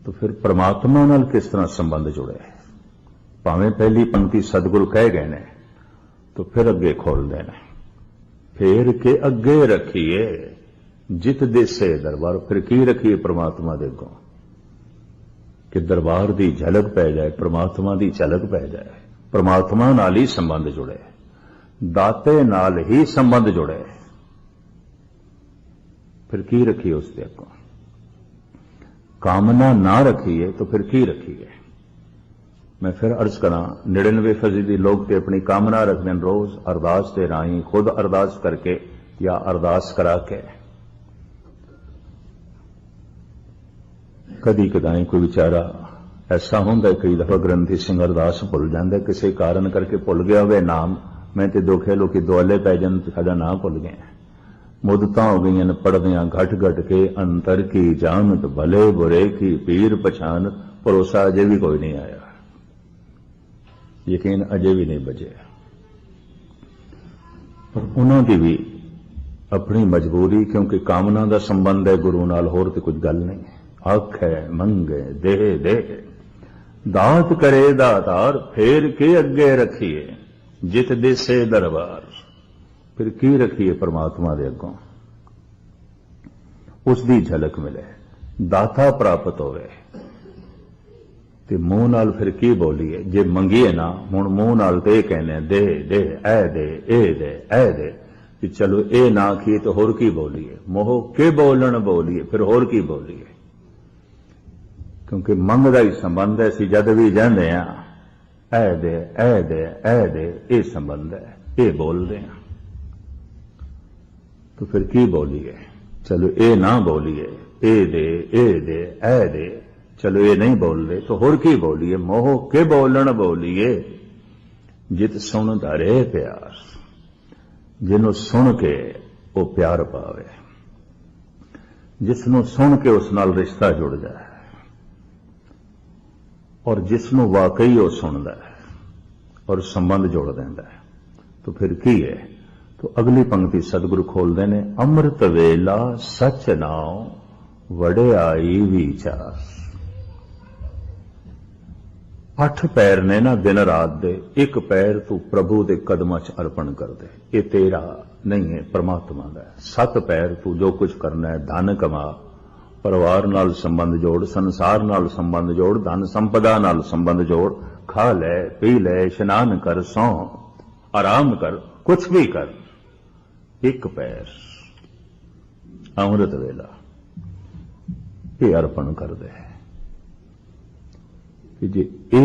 तो फिर परमात्मा नाल किस तरह संबंध जुड़े? भावें पहली पंक्ति सतगुरु कह गए ने तो फिर अगे खोल देना, फेर के अगे रखिए जित देसे दरबार। फिर की रखिए परमात्मा दे अगों कि दरबार की झलक पै जाए, परमात्मा की झलक पै जाए, परमात्मा नाल ही संबंध जुड़े, दाते नाल ही संबंध जुड़े। फिर की रखिए उसके अगों? कामना ना रखिए तो फिर की रखिए? मैं फिर अर्ज करा, 99% लोग तो अपनी कामना रखते हैं रोज अरदास के राही, खुद अरदास करके या अरदास करा के। कदी कदाई कोई बेचारा ऐसा होंगे, कई दफा ग्रंथी सिंह अरदास भुल जाता, किसी कारण करके भुल गया हुए नाम। मैं तो दुखे लोग दुआले पै जान साडा नाम भुल गए। मुदत हो गई पढ़दियां घट घट के, अंतर की जानत भले बुरे की पीर पछान। भरोसा अजे भी कोई नहीं आया, यकीन अजे भी नहीं बजे। पर उन्होंने भी अपनी मजबूरी, क्योंकि कामना का संबंध है गुरु नाल, होर तो कुछ गल नहीं। हक है मंगे दे दे, दात करे दातार, फेर के अगे रखिए जित देसे दरबार। फिर की रखिए परमात्मा दे अगों? उसकी झलक मिले, दाता प्राप्त होवे। ते मुंह नाल फिर की बोलीए? जे मंगीए ना हुण मुंह नाल ते कहने दे दे, ऐ दे, ए दे, ऐ दे, कि चलो ए ना आखिए तो होर की बोलीए? मोह के बोलन बोलीए, फिर होर की बोलीए? क्योंकि मंग दा ही संबंध है। असीं जद भी जांदे हां ऐ दे, ऐ दे, ऐ दे, ये संबंध है, ये बोलते हैं। तो फिर की बोलीए? चलो ए ना बोलीए, ए दे, ए दे, ऐ दे, चलो ये नहीं बोल दे तो होर की बोलीए? मोह के बोलन बोलीए जित सुन धरे प्यार। जिन्हों सुन के वो प्यार पावे, जिसनों सुन के उस नाल रिश्ता जुड़ जाए, और जिसनों वाकई वो सुनता है और संबंध जोड़ देता है। तो फिर की है? तो अगली पंक्ति सतगुरु खोलते ने, अमृत वेला सच नाव वड़ियाई विचार। 8 पैर ने ना दिन रात दे, एक पैर तू प्रभु दे कदमां च अर्पण कर दे। ये तेरा नहीं है, परमात्मा का है। 7 पैर तू जो कुछ करना है, धन कमा, परिवार नाल संबंध जोड़, संसार नाल संबंध जोड़, धन संपदा नाल संबंध जोड़, खा ले पी ले, स्नान कर, सौ आराम कर, कुछ भी कर, एक पैर अमृत वेला ये अर्पण कर दे। कि जे ये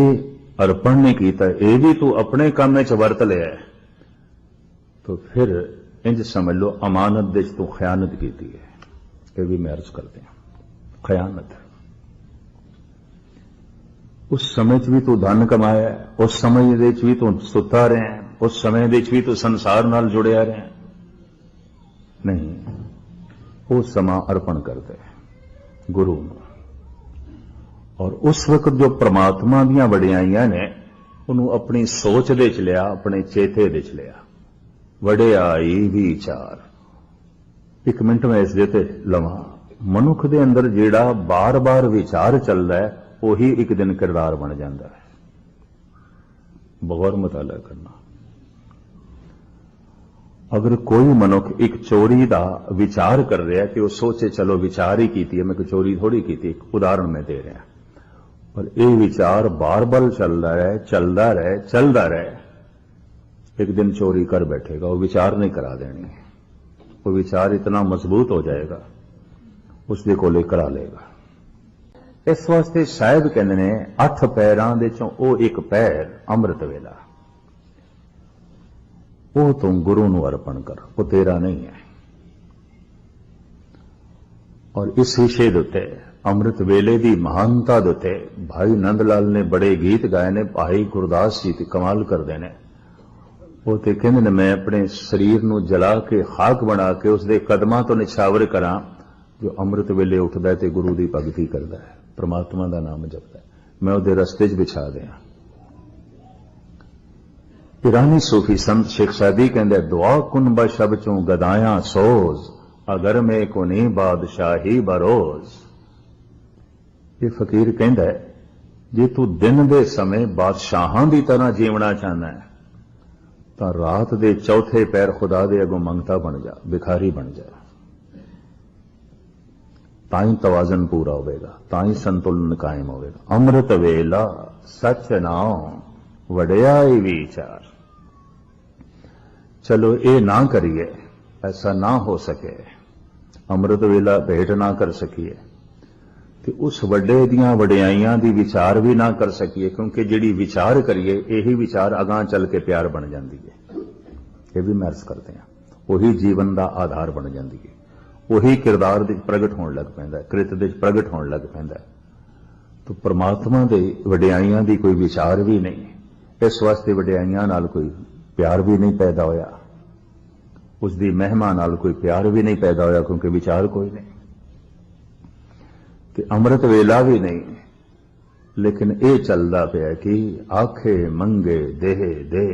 अर्पण नहीं किया, ये भी तू अपने काम च वरत लिया, तो फिर इंज समझ लो अमानत दे तू खयानत की है। ये भी मैं अर्ज करते हैं, खयानत है। उस समय भी तू धन कमाया, उस समय भी तू सुता रहे, उस समय भी तू संसार नाल जुड़िया रहे। नहीं, वो समा अर्पण कर दे गुरु ਨੂੰ। और उस वक्त जो परमात्मा ਦੀਆਂ ਵਡਿਆਈਆਂ ਨੇ ਉਹਨੂੰ अपनी सोच ਦੇ ਚ ਲਿਆ, अपने चेते ਦੇ ਚ ਲਿਆ। ਵਡਿਆਈ विचार। एक मिनट में इस देते लवा, मनुख दे अंदर जेड़ा बार बार विचार चलता है वही एक दिन किरदार बन जाता है। गौर मुताला करना। अगर कोई मनुख एक चोरी का विचार कर रहा है कि वह सोचे चलो विचार ही की है, मैं कोई चोरी थोड़ी की, एक उदाहरण मैं दे रहा, और ये विचार बार बार चलता रहे, चलता रहे, चलता रहे, एक दिन चोरी कर बैठेगा। वो विचार नहीं करा देनी, वो विचार इतना मजबूत हो जाएगा उसके कोले करा लेगा। इस वास्ते साहिब कहते ने 8 पैरां दे चों वो एक पैर अमृत वेला, वो तुम गुरु नूं अर्पण कर, वो तेरा नहीं है। और इस विषय दे उत्ते अमृत वेले की महानता दे उत्ते भाई नंद लाल ने बड़े गीत गाए ने। भाई गुरदास जी कमाल करते हैं, वो तो कहते ने मैं अपने शरीर नूं जला के खाक बना के उसके कदमां तो निछावर करा। जो अमृत वेले उठता है तो गुरु की भगती करता है, परमात्मा का नाम जपता है, मैं उसके रस्ते च बिछा दिया। ईरानी सूफी संत शेख सादी कहते दुआ कुन बशब चूं गदाया सोज, अगर में को नहीं बादशाही बरोज। ये फकीर कहता है जे तू दिन दे समय बादशाहां दी तरह जीवना चाहना है तो रात दे चौथे पैर खुदा दे अगों मंगता बन जा, भिखारी बन जा। ताई तवाजन पूरा होगा, ताई संतुलन कायम होगा। अमृत वेला सच नाम वड़ियाई विचार। चलो ये ना करिए, ऐसा ना हो सके, अमृत वेला भेंट ना कर सकिए तो उस वड्डे दियां वड्याइयां दी विचार भी ना कर सकिए, क्योंकि जिहड़ी विचार करिए यही विचार अगां चल के प्यार बन जाती है। ये भी महर्स करते हैं, वही जीवन का आधार बन जाती है, वही किरदार दे प्रगट होने लग पैंदा है, कृत दे प्रगट होने लग पैंदा है। तो परमात्मा दे वड्याइयां दी कोई विचार भी नहीं, इस वास्ते वड्याइयां नाल कोई प्यार भी नहीं पैदा होया, उसकी महिमा नाल कोई प्यार भी नहीं पैदा होया, क्योंकि विचार कोई नहीं ते अमृत वेला भी नहीं। लेकिन यह चलता पाया कि आखे मंगे देह दे।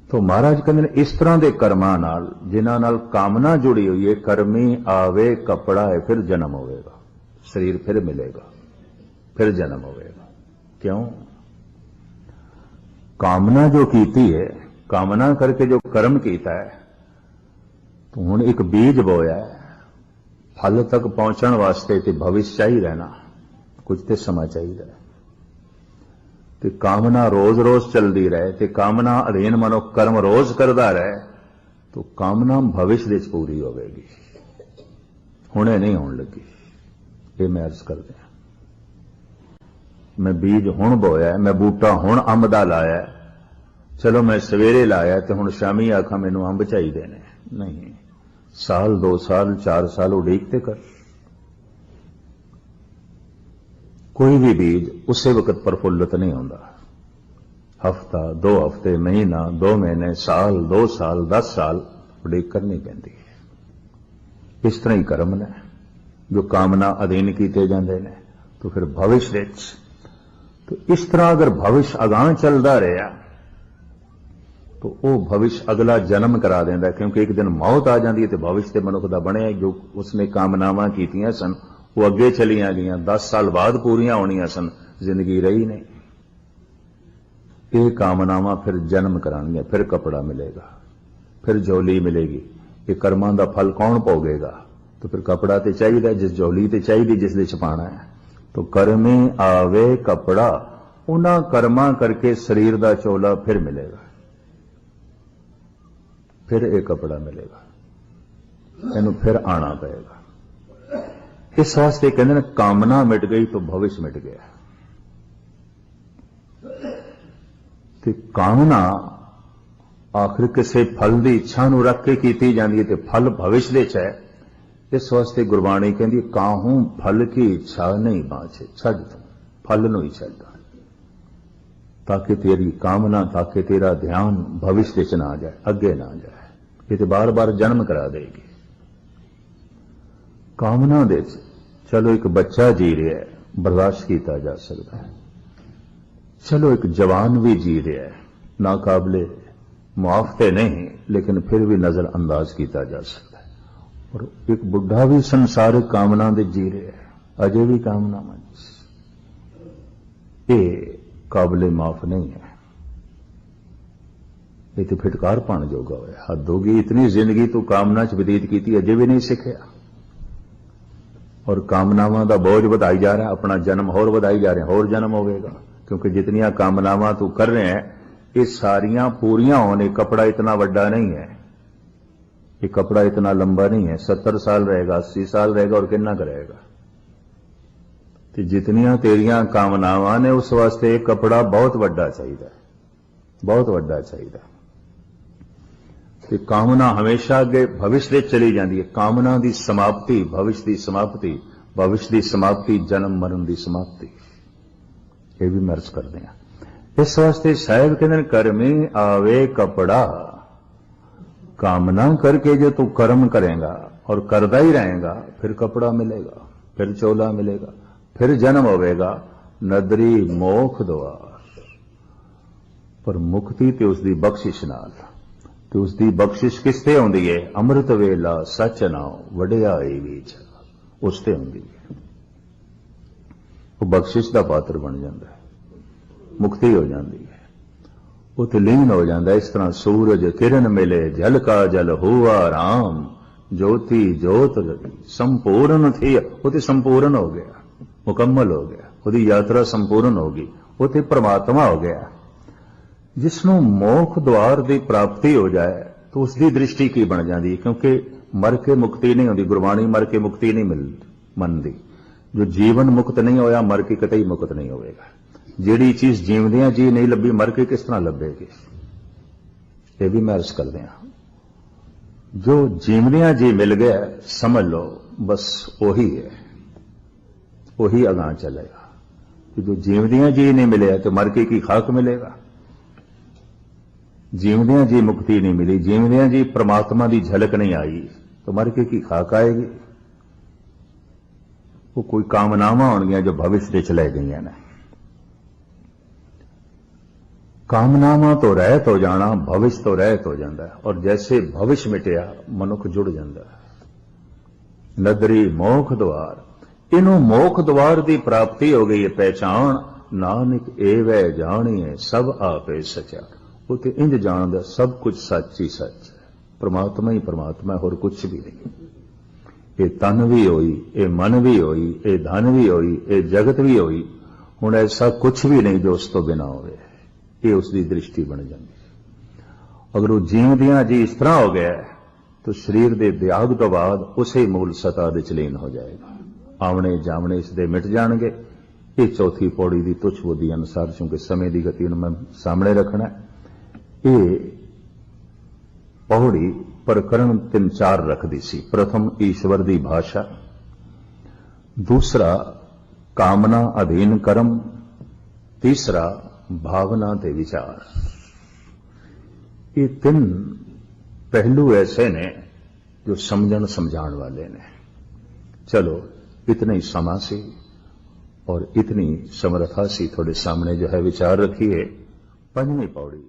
तो महाराज कहते इस तरह के कर्मां नाल जिन्हां नाल कामना जुड़ी हुई है, कर्मी आवे कपड़ा है फिर जन्म होगा, शरीर फिर मिलेगा, फिर जन्म होगा। क्यों? कामना जो कीती है, कामना करके जो कर्म कीता है, तो हुण एक बीज बोया है, फल तक पहुंचने वास्ते ते भविष्य चाहिए रहना, कुछ तो समा चाहिए। ते कामना रोज रोज चलती रहे, ते कामना अधीन मनुख कर्म रोज करता रहे, तो कामना भविष्य दे पूरी होगी, हुणे नहीं होने लगी। ये मैं अर्ज कर दिया, मैं बीज हुण बोया है, मैं बूटा हुण अंब दा लाया है, चलो मैं सवेरे लाया तो हुण शामी आखा मैनू अंब चाहिए ने, नहीं, साल 2 साल 4 साल उड़ीकते कर। कोई भी बीज उसे वक्त प्रफुल्लित नहीं होता, हफ्ता 2 हफ्ते, महीना 2 महीने, साल 2 साल 10 साल उड़ीक करनी पैंदी है। इस तरह ही कर्म ने जो कामना अधीन किए जाते हैं, तो फिर भविष्य तो इस तरह अगर भविष्य अगां चलता रहा तो वह भविष्य अगला जन्म करा देंदा, क्योंकि एक दिन मौत आ जाती है तो भविष्य के मनुख का बनया जो उसने कामनावां कीतियां सन वो अगे चलियां गईयां, 10 साल बाद पूरियां होनियां सन, जिंदगी रही नहीं। ये कामनावां फिर जन्म करानियां, फिर कपड़ा मिलेगा, फिर झोली मिलेगी। ये कर्मां दा फल कौन भोगेगा? तो फिर कपड़ा तो चाहिए, जिस झोली तो चाहिए जिसदे छपाना है। तो कर्मे आवे कपड़ा, उन्हां कर्मां करके शरीर का चोला फिर मिलेगा, फिर एक कपड़ा मिलेगा, इनू फिर आना पड़ेगा। इस वास्ते कहते हैं कामना मिट गई तो भविष्य मिट गया। तो कामना आखिर किसी फल की इच्छा नूं रख के की जाती है, तो फल भविष्य दे है। इस वास्ते गुरबाणी कहती काहू फल की इच्छा नहीं बाँचे, छड़ तू फल नूं ही छड़, ताकि तेरी कामना, ताकि तेरा ध्यान भविष्य च ना जाए, अगे ना जाए। ये तो बार बार जन्म करा देगी। कामना दे चलो एक बच्चा जी रहा है, बर्दाश्त किया जा सकता है, चलो एक जवान भी जी रहा है, नाकाबले मुआफते नहीं, लेकिन फिर भी नजर अंदाज किया जा सकता है। और एक बुढ़ा भी संसारिक कामना दे जी रहा है, अजे भी कामना मन, ये काबले माफ नहीं है। ये तो फिटकार पाने जोगा होया, हद होगी। इतनी जिंदगी तू कामना च व्यतीत की, अजे भी नहीं सीखिया, और कामनावां दा बोझ बढ़ाई जा रहा है, अपना जन्म होर बढ़ाई जा रहे हैं, होर जन्म होगा। क्योंकि जितनियां कामनावां तू कर रहे हैं ये सारियां पूरियां होने, कपड़ा इतना वड्डा नहीं है, ये कपड़ा इतना लंबा नहीं है, 70 साल रहेगा, 80 साल रहेगा, और कितना करेगा। तो जितनियां तेरियां कामनावां ने उस वास्ते एक कपड़ा बहुत वड्डा चाहिए, बहुत वड्डा चाहिए। कि कामना हमेशा अगे भविष्य चली जाती है। कामना की समाप्ति भविष्य की समाप्ति, भविष्य की समाप्ति जन्म मरण की समाप्ति। ये भी मर्ज करते हैं। इस वास्ते साहिब कहते हैं कर्मे आवे कपड़ा, कामना करके जो तू कर्म करेगा और करता ही रहेगा, फिर कपड़ा मिलेगा, फिर चोला मिलेगा, फिर जन्म होगा, नदरी मोख द्वार। पर मुक्ति तो उसकी बख्शिश नाल, तो उसकी बख्शिश किसते आउंदी है? अमृत वेला सच नाम वडियाई विच, उसते आउंदी है। वो बख्शिश का पात्र बन जाता है, मुक्ति हो जाती है, उते लीन हो जाता है। इस तरह सूरज किरण मिले जल का जल हुआ राम, ज्योति ज्योत संपूर्ण थी, उते संपूर्ण हो गया, मुकम्मल हो गया, उसकी यात्रा संपूर्ण होगी, उते परमात्मा हो गया। जिसनों मोख द्वार की प्राप्ति हो जाए तो उसकी दृष्टि की बन जाती है, क्योंकि मर के मुक्ति नहीं होती। गुरबाणी मर के मुक्ति नहीं मनती। जो जीवन मुक्त नहीं होया मर के कतई मुक्त नहीं होगा। जिहड़ी चीज जीवदियां जी नहीं लभी मर के किस तरह लभेगी, ये भी मैं अर्ज कर दिया। जो जीवदियां जी मिल गया समझ लो बस वही है, वही अगां चलेगा। जो जीवदियां जी नहीं मिले तो मर के की खाक मिलेगा। जीवदियां जी मुक्ति नहीं मिली, जीवदियां जी परमात्मा की झलक नहीं आई तो मर के की खाक आएगी। वो कोई कामनावां होणगियां जो भविष्य च लै गईयां ने। कामनावां तो रहत हो जाना, भविष्य तो रहत हो जाता है, और जैसे भविष्य मिटिया मनुख जुड़ जाता है। नदरी मोख द्वार, इनू मोख द्वार की प्राप्ति हो गई है। पहचान नानक एवै जानिए सब आपे सचा। वो तो इंज जानदा सब कुछ सच ही सच है, परमात्मा ही परमात्मा, होर कुछ भी नहीं। ये तन भी होई, ये मन भी होई, ये धन भी होई, ये जगत भी होई, हुण ऐसा कुछ भी नहीं जो उस तो बिना होवे। ये उसकी दृष्टि बन जाती है। अगर वो जीवदियां जी इस तरह हो गया तो शरीर के त्याग तो बाद उसे मूल सता दे लीन हो जाएगा। आवने जावने इसके मिट जाएंगे। ये चौथी पौड़ी की तुच्छ बुद्धि अनुसार, चूंकि समय की गति मैं सामने रखना है, ये पौड़ी प्रकरण 3-4 रखती सी। प्रथम ईश्वर की भाषा, दूसरा कामना अधीन कर्म, तीसरा भावना ते विचार। ये 3 पहलू ऐसे ने जो समझण समझाण वाले ने। चलो इतनी समा सी और इतनी समर्था सी थोड़े सामने जो है विचार रखिए। 5वीं पौड़ी।